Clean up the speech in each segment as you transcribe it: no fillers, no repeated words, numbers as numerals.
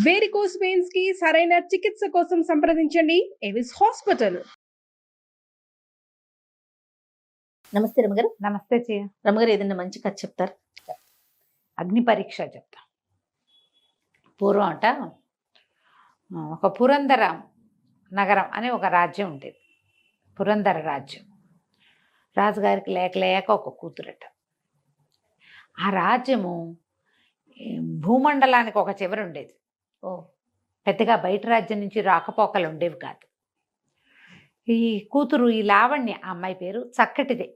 Varicose veins కి సరైన చికిత్స కోసం సంప్రదించండి ఎవిస్ హాస్పిటల్. నమస్తే రమగారు. నమస్తే చే రమగారు, ఏదైనా మంచి కథ చెప్తారు? అగ్ని పరీక్ష చెప్తా. పూర్వం అట ఒక పురందర నగరం అనే ఒక రాజ్యం ఉండేది. పురందర రాజ్యం. రాజుగారికి లేక లేక ఒక కూతురట. ఆ రాజ్యము భూమండలానికి ఒక చివరి ఉండేది. పెద్దగా బయట రాజ్యం నుంచి రాకపోకలు ఉండేవి కాదు. ఈ కూతురు, ఈ లావణ్య, ఆ అమ్మాయి పేరు, చక్కటిదే.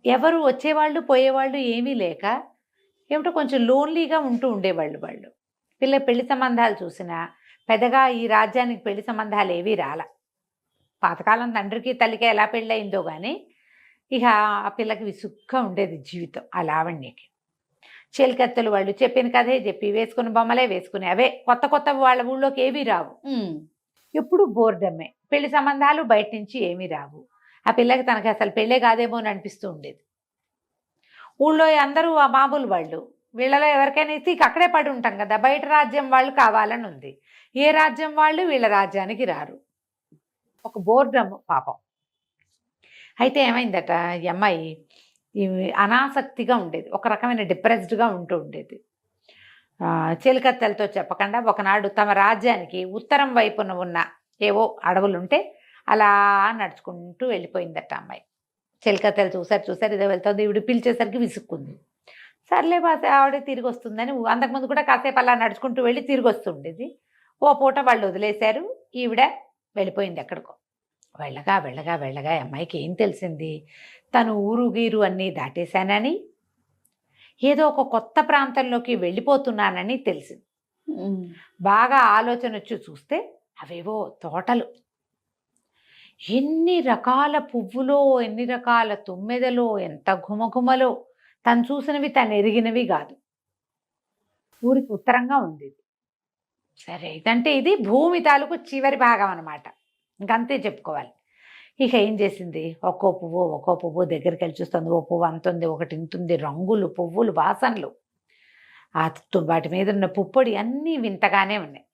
ఎవరు వచ్చేవాళ్ళు పోయేవాళ్ళు ఏమీ లేక ఏమిటో కొంచెం లోన్లీగా ఉంటూ ఉండేవాళ్ళు. వాళ్ళు పెళ్లి సంబంధాలు చూసినా పెద్దగా ఈ రాజ్యానికి పెళ్లి సంబంధాలు ఏవీ రాల. పాతకాలం తండ్రికి తల్లికి ఎలా పెళ్ళయిందో కానీ ఇక ఆ పిల్లకి విసుగ్గా ఉండేది జీవితం. ఆ లావణ్యకి చెలికత్తెలు వాళ్ళు చెప్పిన కథే చెప్పి వేసుకుని బొమ్మలే వేసుకుని అవే కొత్త కొత్త వాళ్ళ ఊళ్ళోకి ఏవీ రావు. ఎప్పుడు బోర్డమ్మే. పెళ్లి సంబంధాలు బయట నుంచి ఏమీ రావు. ఆ పిల్లకి తనకి అసలు పెళ్ళే కాదేమో అని అనిపిస్తూ ఉండేది. ఊళ్ళో అందరూ ఆ మామూలు వాళ్ళు. వీళ్ళలో ఎవరికైనా ఇస్తే అక్కడే పడి ఉంటాం కదా. బయట రాజ్యం వాళ్ళు కావాలని ఉంది. ఏ రాజ్యం వాళ్ళు వీళ్ళ రాజ్యానికి రారు. ఒక బోర్డమ్ పాపం. అయితే ఏమైందట, ఈ అమ్మాయి అనాసక్తిగా ఉండేది. ఒక రకమైన డిప్రెస్డ్గా ఉంటూ ఉండేది. చెలికత్తెలతో చెప్పకుండా ఒకనాడు తమ రాజ్యానికి ఉత్తరం వైపున ఉన్న ఏవో అడవులుంటే అలా నడుచుకుంటూ వెళ్ళిపోయిందట అమ్మాయి. చెలికత్తెలు చూసారు ఇదే వెళ్తుంది. ఈవిడ పిలిచేసరికి విసుక్కుంది. సర్లే బాస ఆవిడే తిరిగి వస్తుందని అంతకుముందు కూడా కాసేపు అలా నడుచుకుంటూ వెళ్ళి తిరిగి వస్తుండేది. ఓ పూట వాళ్ళు వదిలేశారు. ఈవిడ వెళ్ళిపోయింది ఎక్కడికో. వెళ్ళగా వెళ్ళగా వెళ్ళగా అమ్మాయికి ఏం తెలిసింది, తను ఊరు గీరు అన్నీ దాటేశానని, ఏదో ఒక కొత్త ప్రాంతంలోకి వెళ్ళిపోతున్నానని తెలిసింది. బాగా ఆలోచన వచ్చి చూస్తే అవేవో తోటలు. ఎన్ని రకాల పువ్వులో, ఎన్ని రకాల తుమ్మెదలో, ఎంత ఘుమఘుమలో. తను చూసినవి తను ఎరిగినవి కాదు. ఊరికి ఉత్తరంగా ఉంది. సరే, ఇదంటే ఇది భూమి తాలూకు చివరి భాగం అన్నమాట. ఇంకంతే చెప్పుకోవాలి. ఇక ఏం చేసింది, ఒక్కో పువ్వు దగ్గరికి వెళ్ళి చూస్తుంది. ఓ పువ్వు అంతుంది, ఒకటి ఇంతుంది, రంగులు, పువ్వులు, వాసనలు, వాటి మీద ఉన్న పుప్పొడి అన్నీ వింతగానే ఉన్నాయి.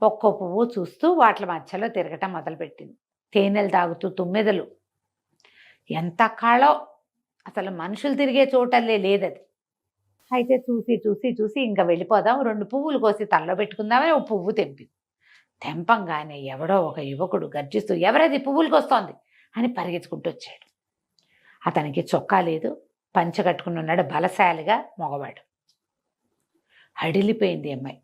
ఒక్కో పువ్వు చూస్తూ వాటి మధ్యలో తిరగటం మొదలుపెట్టింది. తేనెలు తాగుతూ తుమ్మెదలు. ఎంత కళో, అసలు మనుషులు తిరిగే చోటల్లే లేదది. అయితే చూసి ఇంకా వెళ్ళిపోదాం, 2 పువ్వులు కోసి తలలో పెట్టుకుందామని ఒక పువ్వు తెంపంగానే ఎవడో ఒక యువకుడు గర్జిస్తూ, ఎవరది పువ్వులకు వస్తోంది అని పరిగెత్తుకుంటూ వచ్చాడు. అతనికి చొక్కా లేదు, పంచ కట్టుకుని ఉన్నాడు, బలశాలిగా మగవాడు. హడిలిపోయింది అమ్మాయి.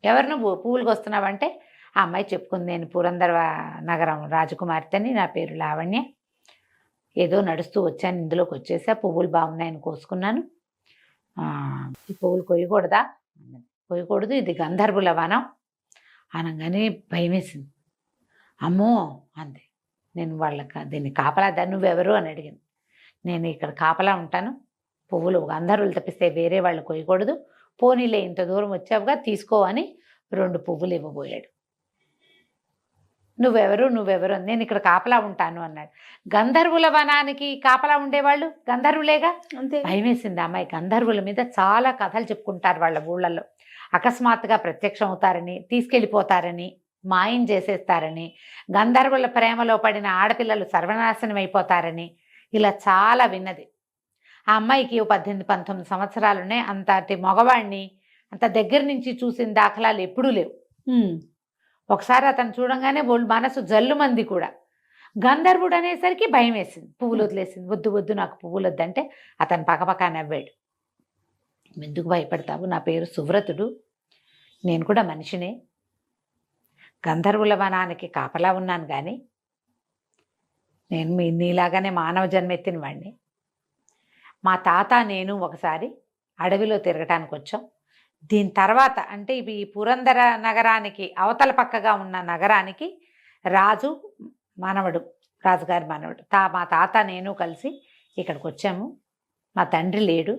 ఎవరు నువ్వు, పువ్వులకు వస్తున్నావంటే ఆ అమ్మాయి చెప్పుకుంది, నేను పురందర నగరం రాజకుమార్తెని, నా పేరు లావణ్య, ఏదో నడుస్తూ వచ్చాను, ఇందులోకి వచ్చేసా, పువ్వులు బాగున్నాయని కోసుకున్నాను. ఈ పువ్వులు కొయ్యకూడదా? కొయ్యకూడదు, ఇది గంధర్వుల వనం అనగానే భయమేసింది. అమ్మో అంది. నేను దీన్ని కాపలా నువ్వెవరు అని అడిగింది. నేను ఇక్కడ కాపలా ఉంటాను, పువ్వులు గంధర్వులు తప్పిస్తే వేరే వాళ్ళు కొయ్యకూడదు, పోనీలే ఇంత దూరం వచ్చావుగా తీసుకో అని 2 పువ్వులు ఇవ్వబోయాడు. నువ్వెవరు నేను ఇక్కడ కాపలా ఉంటాను అన్నాడు. గంధర్వుల వనానికి కాపలా ఉండేవాళ్ళు గంధర్వులేగా. అంతే. భయమేసింది అమ్మాయి. గంధర్వుల మీద చాలా కథలు చెప్పుకుంటారు వాళ్ళ ఊళ్ళల్లో. అకస్మాత్తుగా ప్రత్యక్షం అవుతారని, తీసుకెళ్ళిపోతారని, మాయం చేసేస్తారని, గంధర్వుల ప్రేమలో పడిన ఆడపిల్లలు సర్వనాశనం అయిపోతారని ఇలా చాలా విన్నది. ఆ అమ్మాయికి 18-19 సంవత్సరాలునే. అంతటి మగవాడిని అంత దగ్గర నుంచి చూసిన దాఖలాలు ఎప్పుడూ లేవు. ఒకసారి అతను చూడంగానే మనసు జల్లుమంది కూడా. గంధర్వుడు అనేసరికి భయం వేసింది, పువ్వులు వదిలేసింది. వద్దు నాకు పువ్వులు వద్దంటే అతను పక్కపక్క నవ్వాడు. ఎందుకు భయపడతావు, నా పేరు సువ్రతుడు, నేను కూడా మనిషినే, గంధర్వుల వనానికి కాపలా ఉన్నాను, కానీ నేను నీలాగానే మానవ జన్మెత్తిన వాడిని. మా తాత నేను ఒకసారి అడవిలో తిరగటానికి వచ్చాం. దీని తర్వాత అంటే ఈ పురందర నగరానికి అవతల పక్కగా ఉన్న నగరానికి రాజుగారి మనవడు మా తాత నేను కలిసి ఇక్కడికి వచ్చాము. మా తండ్రి లేడు.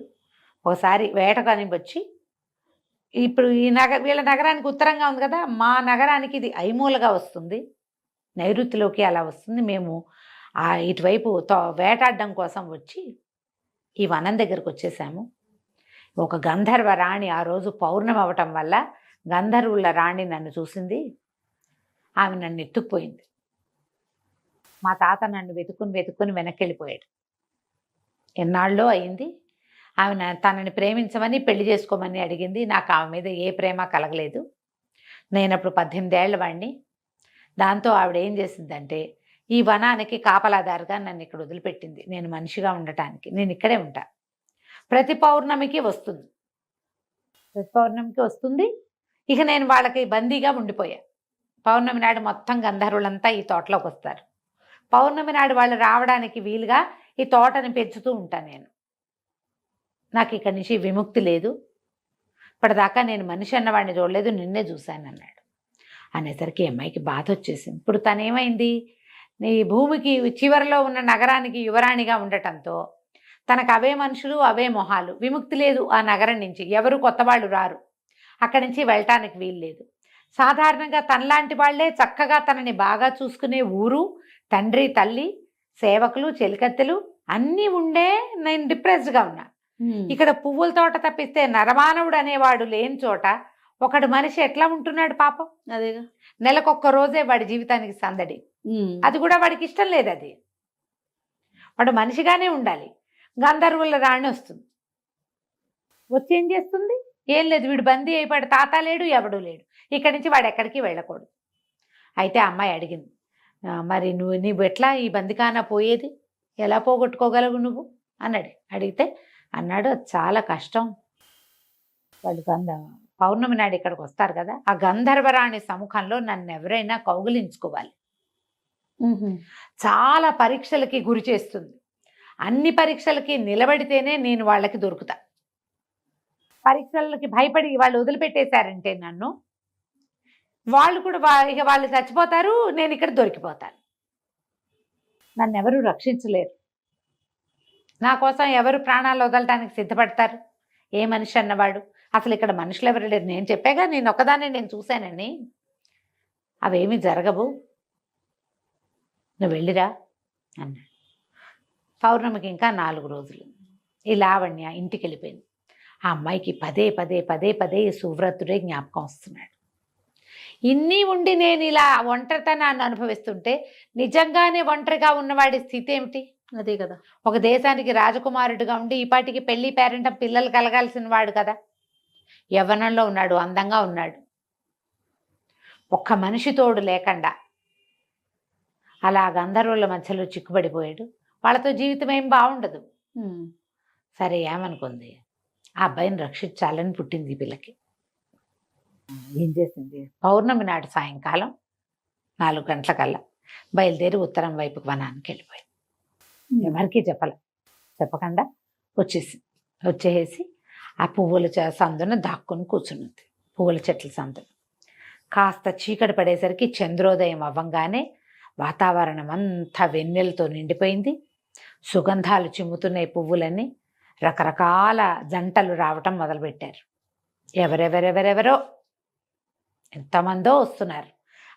ఒకసారి వేటగాని వచ్చి, ఇప్పుడు వీళ్ళ నగరానికి ఉత్తరంగా ఉంది కదా, మా నగరానికి ఇది ఐమూలగా వస్తుంది, నైరుతిలోకి అలా వస్తుంది. మేము ఇటువైపు వేటాడడం కోసం వచ్చి ఈ వనం దగ్గరకు వచ్చేసాము. ఒక గంధర్వ రాణి ఆ రోజు పౌర్ణమి అవ్వటం వల్ల గంధర్వుల రాణి నన్ను చూసింది. ఆమె నన్ను ఎత్తుకుపోయింది. మా తాత నన్ను వెతుక్కుని వెనక్కి వెళ్ళిపోయాడు. ఎన్నాళ్ళో అయింది. ఆమె తనని ప్రేమించమని పెళ్లి చేసుకోమని అడిగింది. నాకు ఆమె మీద ఏ ప్రేమ కలగలేదు. నేనప్పుడు 18 ఏళ్ల వాడిని. దాంతో ఆవిడ ఏం చేసిందంటే ఈ వనానికి కాపలాదారుగా నన్ను ఇక్కడ వదిలిపెట్టింది. నేను మనిషిగా ఉండటానికి. నేను ఇక్కడే ఉంటా. ప్రతి పౌర్ణమికి వస్తుంది. ఇక నేను వాళ్ళకి బందీగా ఉండిపోయా. పౌర్ణమి నాడు మొత్తం గంధర్వులంతా ఈ తోటలోకి వస్తారు. పౌర్ణమి నాడు వాళ్ళు రావడానికి వీలుగా ఈ తోటని పెంచుతూ ఉంటాను నేను. నాకు ఇక్కడి నుంచి విముక్తి లేదు. ఇప్పటిదాకా నేను మనిషి అన్నవాడిని చూడలేదు, నిన్నే చూశాను అన్నాడు. అనేసరికి అమ్మాయికి బాధ వచ్చేసింది. ఇప్పుడు తనేమైంది, నీ భూమికి చివరిలో ఉన్న నగరానికి యువరాణిగా ఉండటంతో తనకు అవే మనుషులు, అవే మొహాలు. విముక్తి లేదు ఆ నగరం నుంచి. ఎవరు కొత్త వాళ్ళు రారు. అక్కడి నుంచి వెళ్ళటానికి వీలు లేదు. సాధారణంగా తనలాంటి వాళ్లే చక్కగా తనని బాగా చూసుకునే ఊరు, తండ్రి, తల్లి, సేవకులు, చెలికత్తెలు అన్నీ ఉండే నేను డిప్రెస్డ్గా ఉన్నా. ఇక్కడ పువ్వుల తోట తప్పిస్తే నరమానవుడు అనేవాడు లేని చోట ఒకడు మనిషి ఎట్లా ఉంటున్నాడు పాపం. అదేగా, నెలకొక్క రోజే వాడి జీవితానికి సందడి. అది కూడా వాడికి ఇష్టం లేదు. అది వాడు మనిషిగానే ఉండాలి. గంధర్వుల రాణి వస్తుంది. వచ్చి ఏం చేస్తుంది? ఏం లేదు, వీడు బందీ అయిపోయాడు. తాత లేడు, ఎవడూ లేడు. ఇక్కడి నుంచి వాడు ఎక్కడికి వెళ్ళకూడదు. అయితే అమ్మాయి అడిగింది, మరి నువ్వు ఎట్లా ఈ బందికానా పోయేది, ఎలా పోగొట్టుకోగలవు నువ్వు అన్నాడు. అడిగితే అన్నాడు, చాలా కష్టం. వాళ్ళు పౌర్ణమి నాడు ఇక్కడికి వస్తారు కదా, ఆ గంధర్వరాణి సముఖంలో నన్ను ఎవరైనా కౌగిలించుకోవాలి. చాలా పరీక్షలకి గురి చేస్తుంది. అన్ని పరీక్షలకి నిలబడితేనే నేను వాళ్ళకి దొరుకుతా. పరీక్షలకి భయపడి వాళ్ళు వదిలిపెట్టేశారంటే నన్ను, వాళ్ళు కూడా ఇక వాళ్ళు చచ్చిపోతారు, నేను ఇక్కడ దొరికిపోతాను. నన్ను ఎవరు రక్షించలేరు. నా కోసం ఎవరు ప్రాణాలు వదలటానికి సిద్ధపడతారు? ఏ మనిషి అన్నవాడు? అసలు ఇక్కడ మనుషులు ఎవరు లేరు. నేను చెప్పాగా, నేను ఒక్కదాన్ని నేను చూశానని. అవేమీ జరగవు, నువ్వు వెళ్ళిరా అన్నాడు. పౌర్ణమికి ఇంకా 4 రోజులు. ఈ లావణ్య ఇంటికి వెళ్ళిపోయింది. ఆ అమ్మాయికి పదే పదే పదే పదే ఈ సువ్రతుడే జ్ఞాపకం వస్తున్నాడు. ఇన్ని ఉండి నేను ఇలా ఒంటరితనాన్ని అనుభవిస్తుంటే నిజంగానే ఒంటరిగా ఉన్నవాడి స్థితి ఏమిటి? అదే కదా. ఒక దేశానికి రాజకుమారుడిగా ఉండి ఈ పాటికి పెళ్లి పేరెంటం పిల్లలు కలగాల్సిన వాడు కదా. యవ్వనంలో ఉన్నాడు, అందంగా ఉన్నాడు. ఒక్క మనిషి తోడు లేకుండా అలా గంధర్వుల మధ్యలో చిక్కుబడిపోయాడు. వాళ్ళతో జీవితం ఏం బాగుండదు. సరే, ఏమనుకుంది, ఆ అబ్బాయిని రక్షించాలని పుట్టింది ఈ పిల్లకి. ఏం చేసింది, పౌర్ణమి నాడు సాయంకాలం 4 గంటలకల్లా బయలుదేరి ఉత్తరం వైపుకి వనానికి వెళ్ళిపోయింది. ఎవరికి చెప్పకుండా వచ్చేసి ఆ పువ్వుల సందున దాక్కుని కూర్చున్నది. పువ్వుల చెట్ల సందున కాస్త చీకటి పడేసరికి చంద్రోదయం అవ్వంగానే వాతావరణం అంతా వెన్నెలతో నిండిపోయింది. సుగంధాలు చిమ్ముతున్నాయి పువ్వులన్నీ. రకరకాల జంటలు రావటం మొదలుపెట్టారు. ఎవరెవరో ఎంతమందో వస్తున్నారు.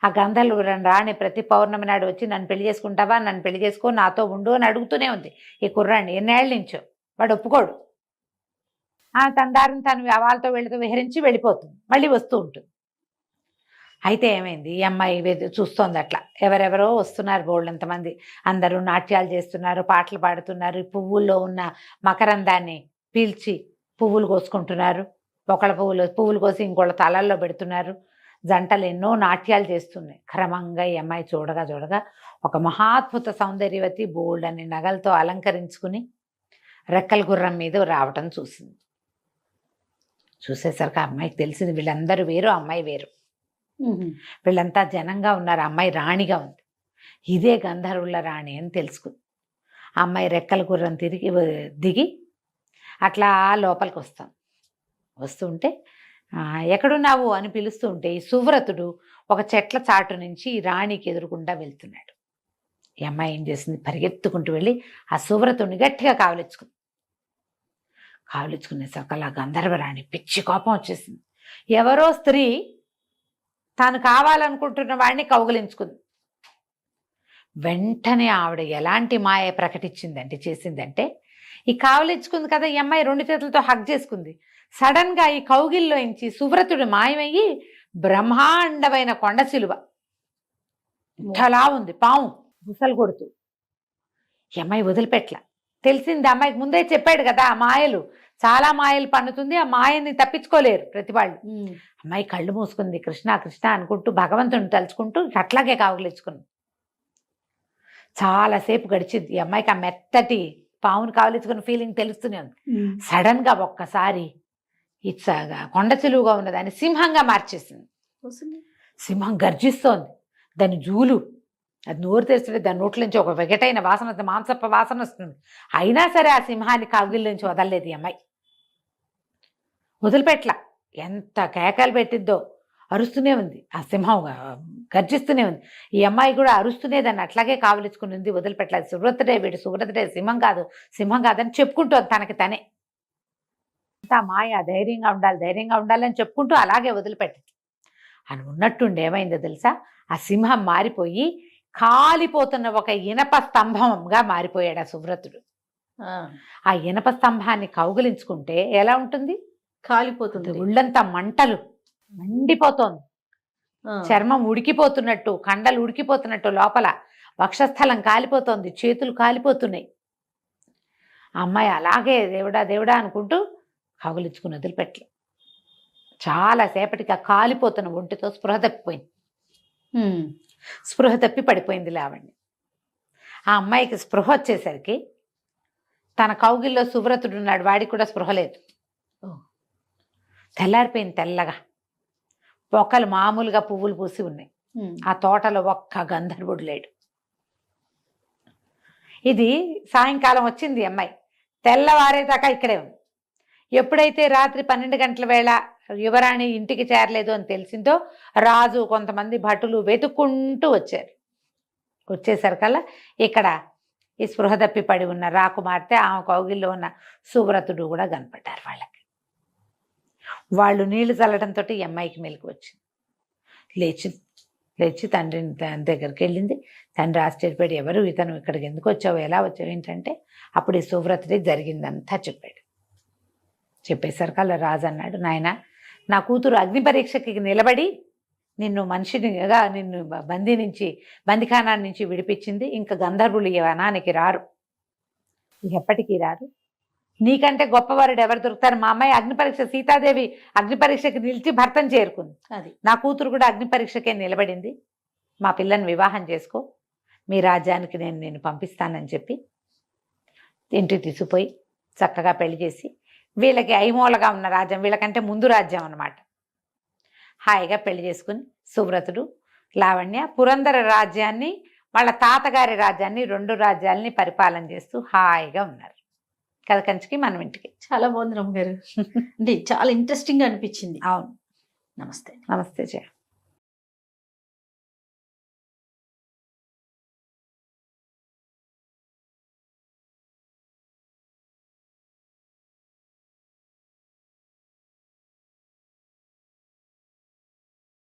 ఆ గంధర్వుల రాణి ప్రతి పౌర్ణమి నాడు వచ్చి నన్ను పెళ్లి చేసుకుంటావా, నన్ను పెళ్లి చేసుకో, నాతో ఉండు అని అడుగుతూనే ఉంది. ఈ కుర్రాన్ని ఎన్నేళ్ళ నుంచో. వాడు ఒప్పుకోడు. తన దారిని తను వాళ్ళతో వీళ్ళతో విహరించి వెళ్ళిపోతుంది, మళ్ళీ వస్తూ ఉంటుంది. అయితే ఏమైంది, ఈ అమ్మాయి చూస్తోంది అట్లా ఎవరెవరో వస్తున్నారు, బోళ్ళంతమంది. అందరూ నాట్యాలు చేస్తున్నారు, పాటలు పాడుతున్నారు. ఈ పువ్వుల్లో ఉన్న మకరందాన్ని పీల్చి పువ్వులు కోసుకుంటున్నారు. ఒకళ్ళ పువ్వులు కోసి ఇంకోళ్ళ తలల్లో పెడుతున్నారు. జంటలు ఎన్నో నాట్యాలు చేస్తున్నాయి. క్రమంగా ఈ అమ్మాయి చూడగా ఒక మహాద్భుత సౌందర్యవతి బోల్డని నగలతో అలంకరించుకుని రెక్కల గుర్రం మీద రావటం చూసింది. చూసేసరికి ఆ అమ్మాయికి తెలిసింది, వీళ్ళందరూ వేరు, అమ్మాయి వేరు. వీళ్ళంతా జనంగా ఉన్నారు, అమ్మాయి రాణిగా ఉంది. ఇదే గంధర్వుల రాణి అని తెలుసుకుంది. ఆ అమ్మాయి రెక్కల గుర్రం దిగి అట్లా లోపలికి వస్తుంటే ఎక్కడున్నావు అని పిలుస్తూ ఉంటే ఈ సువ్రతుడు ఒక చెట్ల చాటు నుంచి రాణికి ఎదురుకుండా వెళ్తున్నాడు. ఈ అమ్మాయి ఏం చేసింది, పరిగెత్తుకుంటూ వెళ్ళి ఆ సువ్రతుడిని గట్టిగా కావలించుకునేసరికి అలా గంధర్వరాణి పిచ్చి కోపం వచ్చేసింది. ఎవరో స్త్రీ తాను కావాలనుకుంటున్న వాడిని కౌగిలించుకుంది. వెంటనే ఆవిడ ఎలాంటి మాయ చేసిందంటే ఈ కావలించుకుంది కదా, ఈ అమ్మాయి 2 చేతులతో హగ్ చేసుకుంది. సడన్ గా ఈ కౌగిల్లోంచి సువ్రతుడు మాయమయ్యి బ్రహ్మాండమైన కొండ శిలువ ఇంతలా ఉంది, పాము బుసలు కొడుతూ. ఈ అమ్మాయి వదిలిపెట్ల. తెలిసింది అమ్మాయికి, ముందే చెప్పాడు కదా ఆ మాయలు, చాలా మాయలు పన్నుతుంది, ఆ మాయని తప్పించుకోలేరు ప్రతి వాళ్ళు. అమ్మాయి కళ్ళు మూసుకుంది, కృష్ణ కృష్ణ అనుకుంటూ భగవంతుని తలుచుకుంటూ అట్లాగే కావలించుకుంది. చాలాసేపు గడిచింది. ఈ అమ్మాయికి ఆ మెత్తటి పావును కావలించుకున్న ఫీలింగ్ తెలుస్తూనే ఉంది. సడన్ గా ఒక్కసారి ఇచ్చగా కొండ చెలువుగా ఉన్నదాన్ని సింహంగా మార్చేసింది. సింహం గర్జిస్తోంది, దాని జూలు అది నోరు తెరిస్తే దాని నోట్ల నుంచి ఒక వెగటైన వాసన వస్తుంది, మాంసప్ప వాసన వస్తుంది. అయినా సరే ఆ సింహాన్ని కౌగిలి నుంచి వదలలేదు ఈ అమ్మాయి, వదిలిపెట్ల. ఎంత కేకలు పెట్టిద్దో, అరుస్తూనే ఉంది ఆ సింహం, గర్జిస్తూనే ఉంది. ఈ అమ్మాయి కూడా అరుస్తూనే దాన్ని అట్లాగే కావలించుకుని ఉంది, వదిలిపెట్టలేదు. సువ్రతుడే వీడు, సువ్రతుడే, సింహం కాదని చెప్పుకుంటూ తనకి తనే. అంతా మాయ, ధైర్యంగా ఉండాలి అని చెప్పుకుంటూ అలాగే వదిలిపెట్టదు అని ఉన్నట్టుండి ఏమైందో తెలుసా, ఆ సింహం మారిపోయి కాలిపోతున్న ఒక ఇనప స్తంభంగా మారిపోయాడు ఆ సువ్రతుడు. ఆ ఇనప స్తంభాన్ని కౌగిలించుకుంటే ఎలా ఉంటుంది, కాలిపోతుంది. ఒళ్ళంతా మంటలు, మండిపోతోంది. చర్మం ఉడికిపోతున్నట్టు, కండలు ఉడికిపోతున్నట్టు, లోపల వక్షస్థలం కాలిపోతోంది, చేతులు కాలిపోతున్నాయి. ఆ అమ్మాయి అలాగే దేవుడా దేవుడా అనుకుంటూ కౌగిలించుకుని వదిలిపెట్టలే. చాలాసేపటికి ఆ కాలిపోతున్న ఒంటితో స్పృహ తప్పిపోయింది. స్పృహ తప్పి పడిపోయింది లావణ్య. ఆ అమ్మాయికి స్పృహ వచ్చేసరికి తన కౌగిల్లో సువ్రతుడు ఉన్నాడు, వాడికి కూడా స్పృహ లేదు. తెల్లారిపోయింది తెల్లగా. పొక్కలు మామూలుగా పువ్వులు పూసి ఉన్నాయి. ఆ తోటలో ఒక్క గంధర్వుడు లేడు. ఇది సాయంకాలం వచ్చింది అమ్మాయి, తెల్లవారేదాకా ఇక్కడే ఉంది. ఎప్పుడైతే రాత్రి 12 గంటల వేళ యువరాణి ఇంటికి చేరలేదు అని తెలిసిందో, రాజు కొంతమంది భటులు వెతుక్కుంటూ వచ్చారు. వచ్చేసరికల్లా ఇక్కడ ఈ స్పృహ తప్పి పడి ఉన్న రాకుమార్తె, ఆమె కౌగిల్లో ఉన్న సువ్రతుడు కూడా కనపడ్డారు వాళ్ళకి. వాళ్ళు నీళ్లు చల్లడంతో ఈ అమ్మాయికి మెలకు వచ్చింది. లేచి తండ్రి దగ్గరికి వెళ్ళింది. తండ్రి ఆశ్చర్యపడి, ఎవరు ఇతను, ఇక్కడికి ఎందుకు వచ్చావు, ఎలా వచ్చావు ఏంటంటే, అప్పుడు ఈ సువ్రతుడే జరిగిందంతా చెప్పాడు. చెప్పేసరికల్లా రాజు అన్నాడు, నాయన, నా కూతురు అగ్ని పరీక్షకి నిలబడి నిన్ను మనిషినిగా, నిన్ను బందిఖానా నుంచి విడిపించింది. ఇంకా గంధర్వులు ఈ వనానికి రారు, ఎప్పటికీ రారు. నీకంటే గొప్పవారుడు ఎవరు దొరుకుతారు? మా అమ్మాయి అగ్ని పరీక్ష, సీతాదేవి అగ్ని పరీక్షకి నిలిచి భర్తను చేరుకుంది. అది నా కూతురు కూడా అగ్ని పరీక్షకే నిలబడింది. మా పిల్లని వివాహం చేసుకో, మీ రాజ్యానికి నేను పంపిస్తానని చెప్పి ఇంటికి తీసుకుపోయి చక్కగా పెళ్లి చేసి, వీళ్ళకి ఐమూలగా ఉన్న రాజ్యం, వీళ్ళకంటే ముందు రాజ్యం అన్నమాట, హాయిగా పెళ్లి చేసుకుని సువ్రతుడు, లావణ్య పురంధర రాజ్యాన్ని, వాళ్ళ తాతగారి రాజ్యాన్ని, 2 రాజ్యాలని పరిపాలన చేస్తూ హాయిగా ఉన్నారు. కథ కంచికి మనం ఇంటికి. చాలా బాగుంది రమ్మ గారు. అంటే చాలా ఇంట్రెస్టింగ్ గా అనిపించింది. అవును. నమస్తే. నమస్తే జయ.